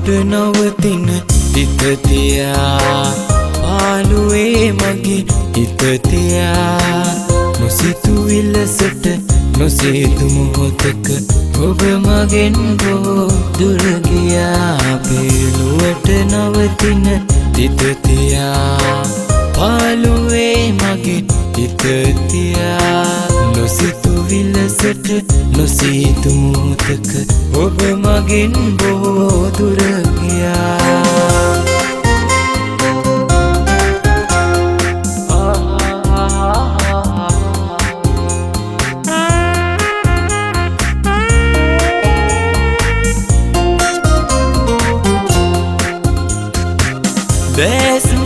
නවතින හිත තියා පාළුවේ මගේ හිත තියා නොසිතුවිල්ලසට නොසිතු මොහොතක ඔබ මගෙන් බොහෝ දුර ගියා පෙළුවට නවතින හිත තියා පාළුවේ මගේ හිත තියා නොසිතුවිල්ලසට නොසිතු මොහොතක ඔබ මගෙන් බොහෝ දුර ගියා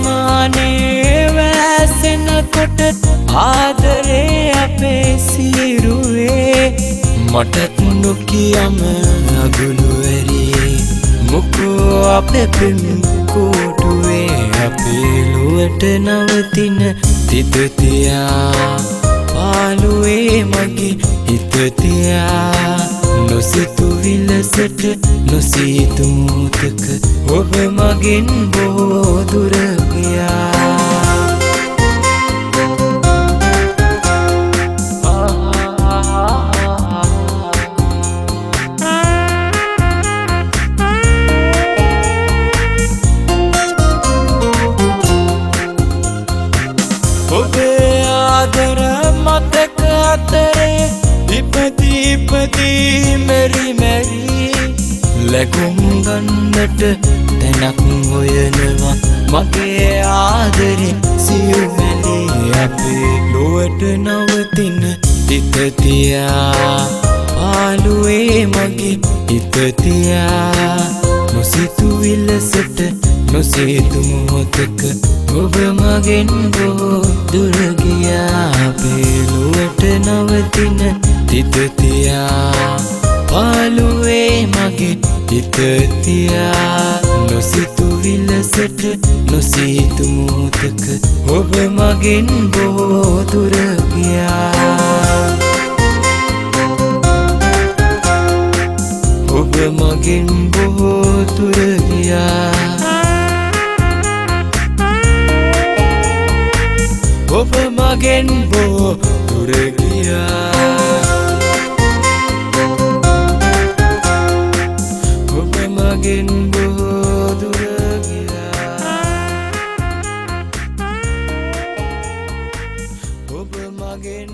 වැස්මානේ වැසෙනකොට ආදරේ අපේ සිරුවේ මටත් නොකියම අගුළු ඇරියේ මොකෝ අපේ පෙම් කෝටුවේ අපේ ලොවට නවතින හිත තියා පාළුවේ මගේ හිත තියා නොසිතුවිල්ලසට නොසිතු මොහොතක ඔබ මගෙන් බොහෝ දුර ගියා ඔබේ ආදර මතක අතරේ ඉපදී මෙරි මෙරි ලැබුම් ගන්නට තැනක් හොයනවා මගේ ආදරේ සියුමැලි අපේ ලොවට නවතින හිත තියා පාළුවේ මගේ හිත තියා නොසිතුවිල්ලසට නොසිතු මොහොතක ඔබ මගෙන් බොහෝ දුර ගියා අපේ ලොවට නවතින හිත තියා පාළුවේ මගේ හිත තියා නොසිතුවිල්ලසට නොසිතු මොහොතක ඔබ මගෙන් බොහෝ දුර ගියා ඔබ මගෙන් බොහෝ දුර ගියා ඔබ මගෙන් බොහෝ දුර ගියා ඔබ මගෙන් බොහෝ දුර ගියා ඔබ මගෙන්